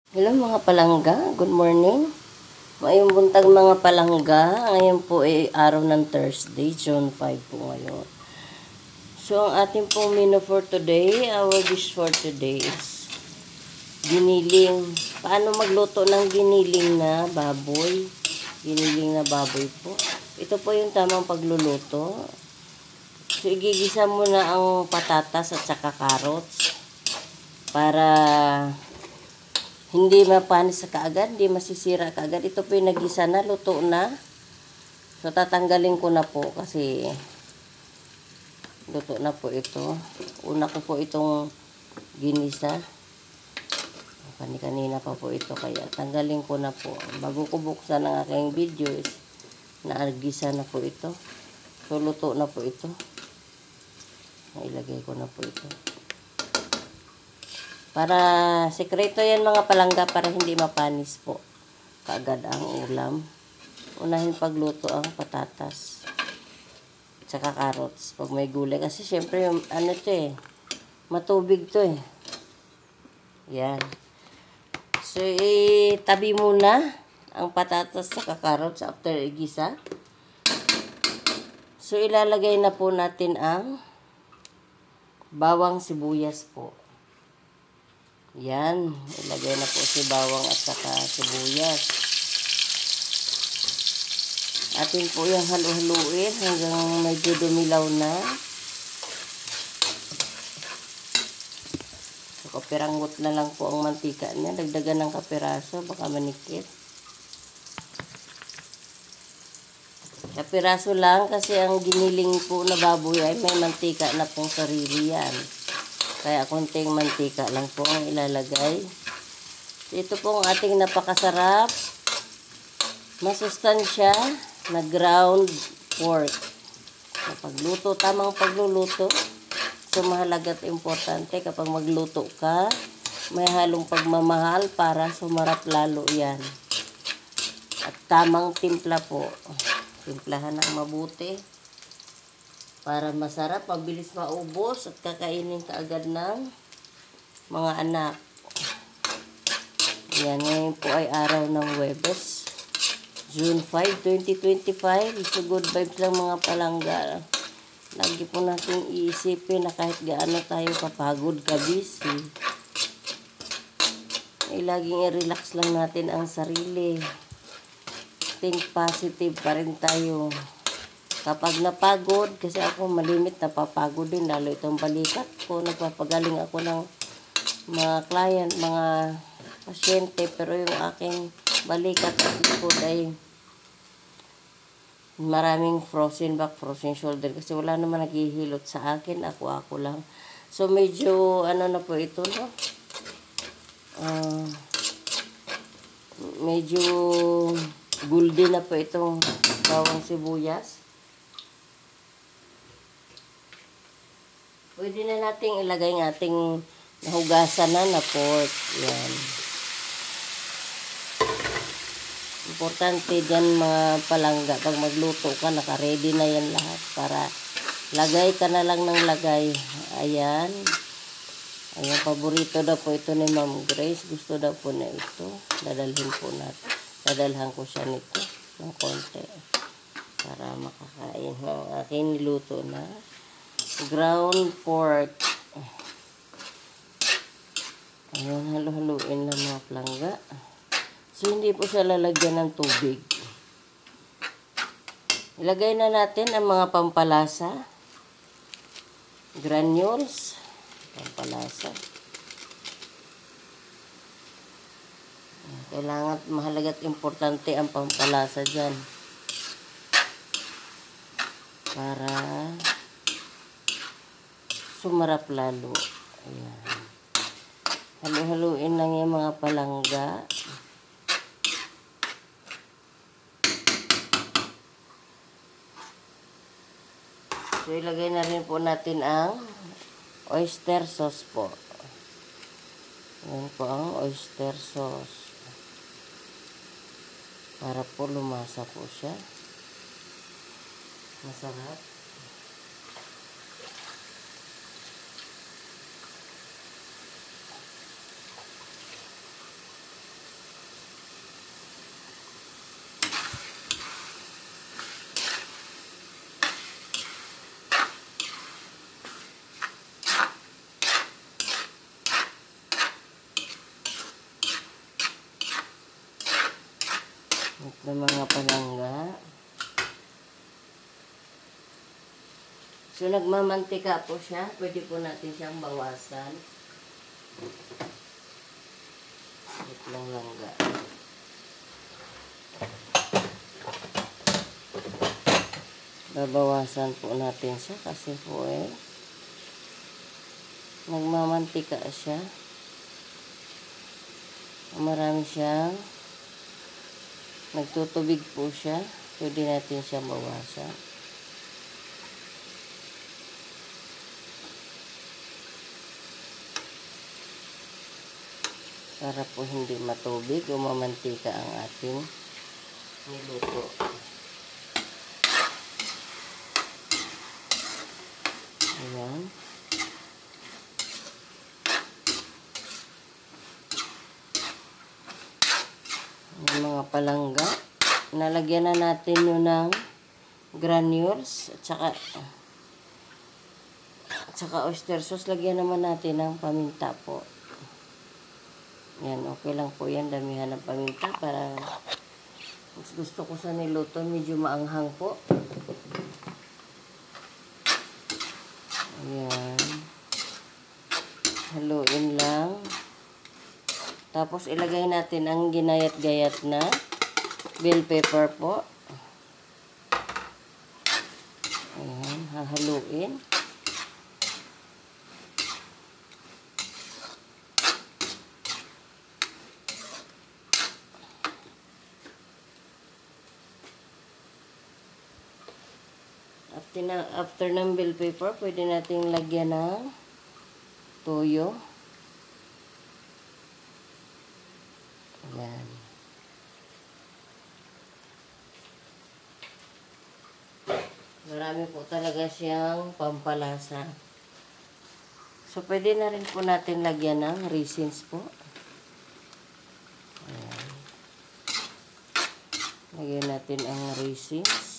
Hello mga palangga, good morning. Mayong buntag mga palangga. Ngayon po ay araw ng Thursday, June 5 po ngayon. So ang ating pong menu for today, our dish for today is giniling. Paano magluto ng giniling na baboy? Giniling na baboy po. Ito po yung tamang pagluluto. So igigisa muna ang patatas at saka carrots para hindi mapanis sa kaagad, hindi masisira kaagad. Ito po yung nagisa na, luto na. So, tatanggalin ko na po kasi luto na po ito. Una ko po itong ginisa. Kanina pa po ito, kaya tanggalin ko na po. Bago ko buksan ang aking video is naagisa na po ito. So, luto na po ito. Ilagay ko na po ito. Para sekreto yan mga palangga, para hindi mapanis po kaagad ang ulam. Unahin pagluto ang patatas tsaka carrots pag may gulay, kasi syempre ano to matubig to yan. So itabi muna ang patatas tsaka carrots after igisa. So ilalagay na po natin ang bawang sibuyas po. Yan, ilagay na po si bawang at saka sibuyas. Atin po yung halu-haluin hanggang medyo dumilaw na. So, kapiranggot na lang po ang mantika niya. Dagdagan ng kapiraso, baka manikit. Kapiraso lang kasi ang giniling po na baboy ay may mantika na pong sarili yan. Kaya konting mantika lang po ang ilalagay. Ito po ang ating napakasarap, masustansya na ground pork. Pagluto, tamang pagluluto. So mahalaga at importante kapag magluto ka, may halong pagmamahal para sumarap lalo yan. At tamang timpla po. Timplahan ng mabuti para masarap, mabilis maubos at kakainin kaagad ng mga anak. Yan, ngayon po ay araw ng Huwebes, June 5, 2025. So good vibes lang mga palangga. Lagi po natin iisipin na kahit gaano tayo kapagod, kabisi, ay laging i-relax lang natin ang sarili. Think positive pa rin tayo. Kapag napagod, kasi ako malimit napapagod din, lalo itong balikat ko, nagpapagaling ako ng mga client, mga pasyente, pero yung aking balikat at likod ay maraming frozen back, frozen shoulder, kasi wala naman naghihilot sa akin, ako lang. So medyo ano na po ito, no? Medyo golden na po itong bawang sibuyas. Pwede na nating ilagay ng ating nahugasan na pork. Yan. Importante dyan mga palangga. Pag magluto ka, naka-ready na yan lahat. Para lagay ka na lang ng lagay. Ayan. Ayan, paborito daw po ito ni Ma'am Grace. Gusto daw po na ito. Dadalhin po natin. Dadalhan ko siya nito ng konti. Para makakain. Ang aking niluto na ground pork. Ayan, halu-haluin lang mga palangga. So, hindi po siya lalagyan ng tubig. Ilagay na natin ang mga pampalasa. Granules. Pampalasa. Kailangan, mahalaga at importante ang pampalasa dyan. Para sumarap lalo. Ayan. Halu-haluin lang yung mga palangga. So, ilagay na rin po natin ang oyster sauce po. Ayan po ang oyster sauce. Para po lumasa po siya. Masarap. Ito na mga palangga. So, nagmamantika po siya. Pwede po natin siyang bawasan. Itlong langga. Babawasan po natin siya kasi po nagmamantika siya. Marami siyang nagtutubig po siya. Pwede natin siya bawasan. Para po hindi matubig o mamantika ang ating niluto. Ayan. Yung mga palangga. Nalagyan na natin yun ng granules at saka oyster sauce. Lagyan naman natin ng paminta po. Yan, okay lang po yan. Damihan ng paminta para gusto ko sa niluto. Medyo maanghang po. Ayan. Haluin lang. Tapos ilagay natin ang ginayat-gayat na bell pepper po. Ayan, hahaluin. After ng bell pepper, pwede nating lagyan ng toyo. Ayan. Marami po talaga siyang pampalasa. So, pwede na rin po natin lagyan ng raisins po. Ayan. Lagyan natin ang raisins.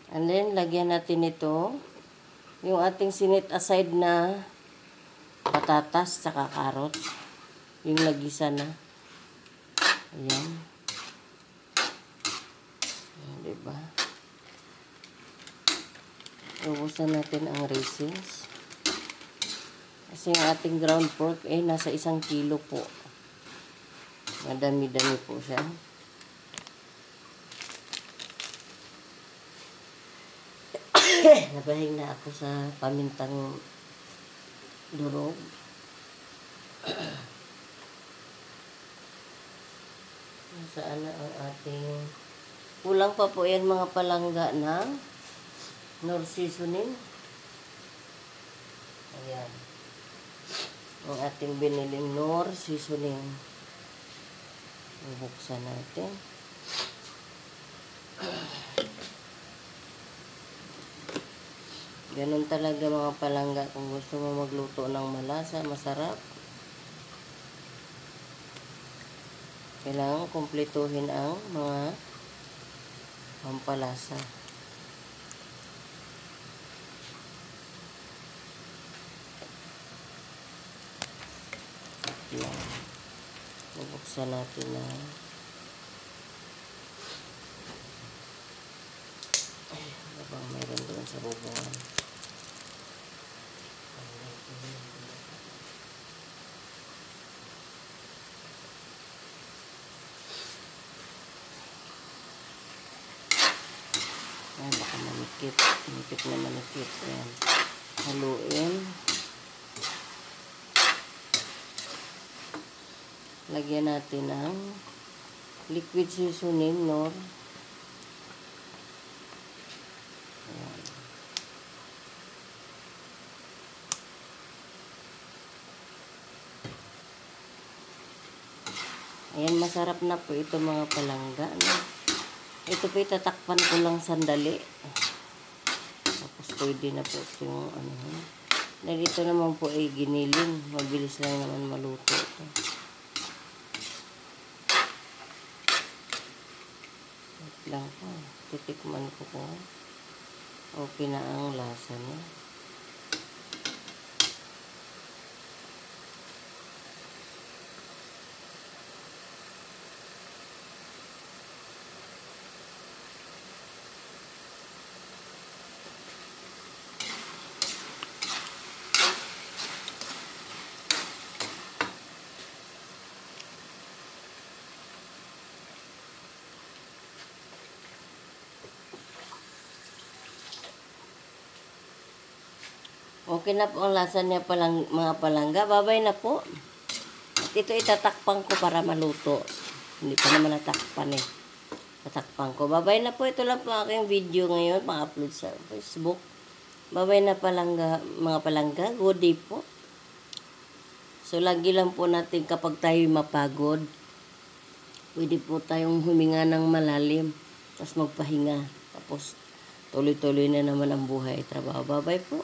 And then, lagyan natin ito, yung ating sinit aside na patatas, saka carrots, yung nagisa na. Ayan. Ayan, diba? Ubusan natin ang raisins. Kasi yung ating ground pork, nasa 1 kilo po. Madami-dami po siya. Nabahing na ako sa pamintang durog. Saan na ang ating kulang pa po yan mga palangga ng Knorr seasoning. Ayan. Ang ating biniling Knorr seasoning. Bubuksan natin. Ganun talaga mga palangga kung gusto mo magluto ng malasa, masarap. Kailangan kumpletuhin ang mga pampalasa. Yan. Bubuksan natin na ano bang meron doon sa bubungan. Ayan, baka manikip. Manikip na manikip. Ayan. Haluin. Lagyan natin ng liquid seasoning, Knorr. Ayan. Ayan, masarap na po ito mga palangga. Ito po itatakpan ko lang sandali. Tapos pwede na po ito yung ano. Dahil ito naman po ay giniling. Mabilis lang naman maluto ito. Wait lang po. Titikman ko po. Okay na ang lasa niya. Okay na po ang lasa niya mga palangga. Babay na po. At ito itatakpan ko para maluto. Hindi pa naman natakpan eh. Tatakpan ko. Babay na po. Ito lang po aking video ngayon. Pang-upload sa Facebook. Babay na mga palangga. Good day po. So, lagi lang po natin kapag tayo mapagod, pwede po tayong huminga ng malalim. Tapos magpahinga. Tapos, tuloy-tuloy na naman ang buhay. Trabaho. Babay po.